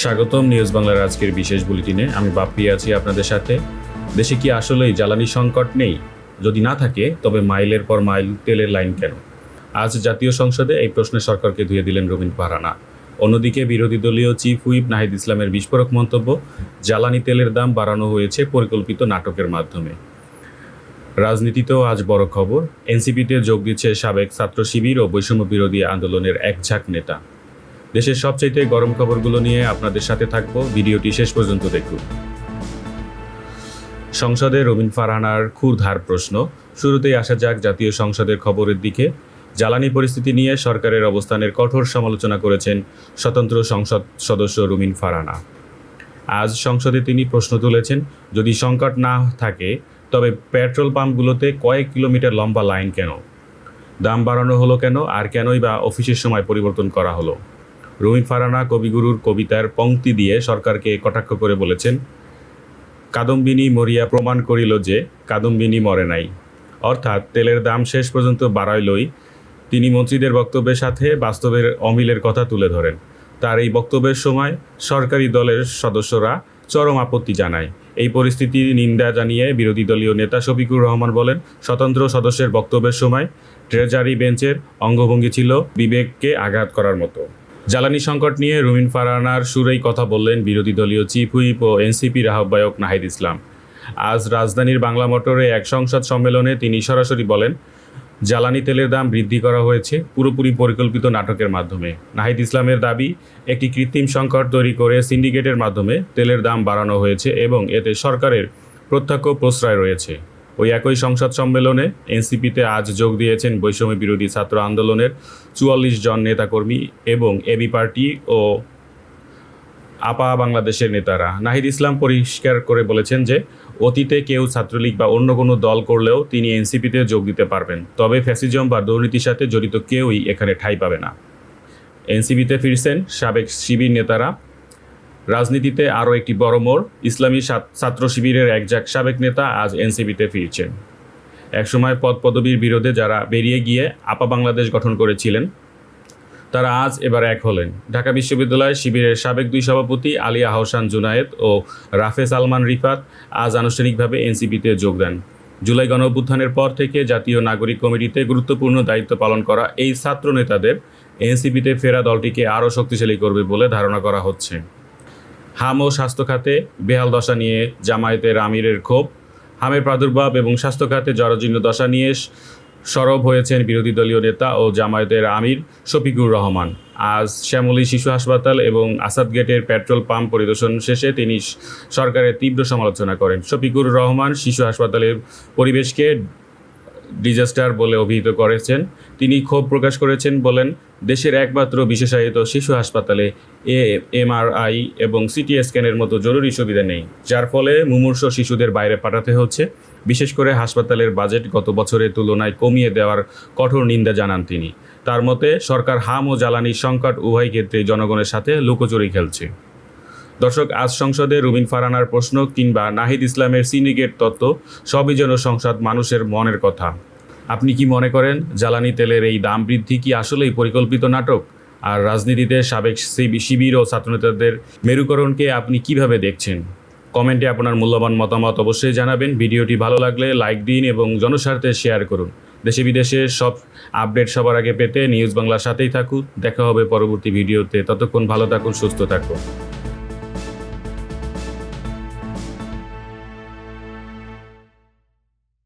স্বাগতম নিউজ বাংলার আজকের বিশেষ বুলেটিনে। আমি বাপ্পি আছি আপনাদের সাথে। দেশে কি আসলেই জ্বালানি সংকট নেই? যদি না থাকে তবে মাইলের পর মাইল তেলের লাইন কেন? আজ জাতীয় সংসদে এই প্রশ্নে সরকারকে ধুয়ে দিলেন রবীন ফারহানা। অন্যদিকে বিরোধী দলীয় চিফ হুইপ নাহিদ ইসলামের বিস্ফোরক মন্তব্য, জ্বালানি তেলের দাম বাড়ানো হয়েছে পরিকল্পিত নাটকের মাধ্যমে। রাজনীতিতেও আজ বড় খবর, এনসিপিতে যোগ দিচ্ছে সাবেক ছাত্র শিবির ও বৈষম্য বিরোধী আন্দোলনের এক ঝাঁক নেতা। দেশের সবচাইতে গরম খবরগুলো নিয়ে আপনাদের সাথে থাকবো, ভিডিওটি শেষ পর্যন্ত দেখুন। সংসদে রবীন ফারহানার ক্ষুরধার প্রশ্ন। শুরুতেই আসা যাক জাতীয় সংসদের খবরের দিকে। জ্বালানি পরিস্থিতি নিয়ে সরকারের অবস্থানের কঠোর সমালোচনা করেছেন স্বতন্ত্র সংসদ সদস্য রবীন ফারহানা। আজ সংসদে তিনি প্রশ্ন তুলেছেন, যদি সংকট না থাকে তবে পেট্রোল পাম্পগুলোতে কয়েক কিলোমিটার লম্বা লাইন কেন? দাম বাড়ানো হলো কেন? আর কেনই বা অফিসের সময় পরিবর্তন করা হলো? রবীন ফারহানা কবিগুরুর কবিতার পংক্তি দিয়ে সরকারকে কটাক্ষ করে বলেছেন, কাদম্বিনী মরিয়া প্রমাণ করিল যে কাদম্বিনী মরে নাই। অর্থাৎ তেলের দাম শেষ পর্যন্ত বাড়াইলই। তিনি মন্ত্রীদের বক্তব্যের সাথে বাস্তবের অমিলের কথা তুলে ধরেন। তার এই বক্তব্যের সময় সরকারি দলের সদস্যরা চরম আপত্তি জানায়। এই পরিস্থিতির নিন্দা জানিয়ে বিরোধী দলীয় নেতা শফিকুর রহমান বলেন, স্বতন্ত্র সদস্যের বক্তব্যের সময় ট্রেজারি বেঞ্চের অঙ্গভঙ্গি ছিল বিবেককে আঘাত করার মতো। জ্বালানি সংকট নিয়ে রবীন ফারহানার সুরেই কথা বললেন বিরোধী দলীয় চিফ হুইপ ও এনসিপির আহ্বায়ক নাহিদ ইসলাম। আজ রাজধানীর বাংলা মোটরে এক সংসদ সম্মেলনে তিনি সরাসরি বলেন, জ্বালানি তেলের দাম বৃদ্ধি করা হয়েছে পুরোপুরি পরিকল্পিত নাটকের মাধ্যমে। নাহিদ ইসলামের দাবি, একটি কৃত্রিম সংকট তৈরি করে সিন্ডিকেটের মাধ্যমে তেলের দাম বাড়ানো হয়েছে এবং এতে সরকারের প্রত্যক্ষ প্রশ্রয় রয়েছে। ওই একই সংসদ সম্মেলনে এনসিপিতে আজ যোগ দিয়েছেন বৈষম্য বিরোধী ছাত্র আন্দোলনের ৪৪ জন নেতাকর্মী এবং এবি পার্টি ও আপা বাংলাদেশের নেতারা। নাহিদ ইসলাম পরিষ্কার করে বলেছেন যে অতীতে কেউ ছাত্রলীগ বা অন্য কোনো দল করলেও তিনি এনসিপিতে যোগ দিতে পারবেন, তবে ফ্যাসিজম বা দুর্নীতির সাথে জড়িত কেউই এখানে ঠাঁই পাবে না। এনসিপিতে ফিরছেন সাবেক শিবির নেতারা। রাজনীতিতে আরও একটি বড় মোড়, ইসলামী ছাত্র শিবিরের একজাক সাবেক নেতা আজ এনসিপিতে ফিরছেন। একসময় পদ পদবীর বিরোধে যারা বেরিয়ে গিয়ে আপা বাংলাদেশ গঠন করেছিলেন, তারা আজ এবার এক হলেন। ঢাকা বিশ্ববিদ্যালয় শিবিরের সাবেক দুই সভাপতি আলী আহসান জুনায়েদ ও রাফে সালমান রিফাত আজ আনুষ্ঠানিকভাবে এনসিপিতে যোগ দেন। জুলাই গণঅভ্যুত্থানের পর থেকে জাতীয় নাগরিক কমিটিতে গুরুত্বপূর্ণ দায়িত্ব পালন করা এই ছাত্র নেতাদের এনসিপিতে ফেরা দলটিকে আরও শক্তিশালী করবে বলে ধারণা করা হচ্ছে। হাম ও স্বাস্থ্য খাতে বেহাল দশা নিয়ে জামায়াতের আমিরের ক্ষোভ। হামের প্রাদুর্ভাব এবং স্বাস্থ্য খাতে জরাজীর্ণ দশা নিয়ে সরব হয়েছেন বিরোধী দলীয় নেতা ও জামায়াতের আমির শফিকুর রহমান। আজ শ্যামলী শিশু হাসপাতাল এবং আসাদ গেটের পেট্রোল পাম্প পরিদর্শন শেষে তিনি সরকারের তীব্র সমালোচনা করেন। শফিকুর রহমান শিশু হাসপাতালের পরিবেশকে ডিজাস্টার বলে অভিহিত করেছেন। তিনি ক্ষোভ প্রকাশ করেছেন, বলেন, দেশের একমাত্র বিশেষায়িত শিশু হাসপাতালে এমআরআই এবং সিটি স্ক্যানের মতো জরুরি সুবিধা নেই, যার ফলে মুমূর্ষ শিশুদের বাইরে পাঠাতে হচ্ছে। বিশেষ করে হাসপাতালের বাজেট গত বছরের তুলনায় কমিয়ে দেওয়ার কঠোর নিন্দা জানান তিনি। তার মতে সরকার হাম ও জ্বালানির সংকট উভয় ক্ষেত্রেই জনগণের সাথে লুকোচুরি খেলছে। দর্শক, আজ সংসদে রবীন ফারহানার প্রশ্ন কিংবা নাহিদ ইসলামের সিন্ডিকেট তত্ত্ব সবই যেন সংসদ মানুষের মনের কথা। আপনি কি মনে করেন জ্বালানি তেলের এই দাম বৃদ্ধি কি আসলেই পরিকল্পিত নাটক? আর রাজনীতিতে সাবেক শিবির ও ছাত্রনেতাদের মেরুকরণকে আপনি কিভাবে দেখছেন? কমেন্টে আপনার মূল্যবান মতামত অবশ্যই জানাবেন। ভিডিওটি ভালো লাগলে লাইক দিন এবং জনস্বার্থে শেয়ার করুন। দেশে বিদেশে সব আপডেট সবার আগে পেতে নিউজ বাংলার সাথেই থাকুন। দেখা হবে পরবর্তী ভিডিওতে। ততক্ষণ ভালো থাকুন, সুস্থ থাকুন।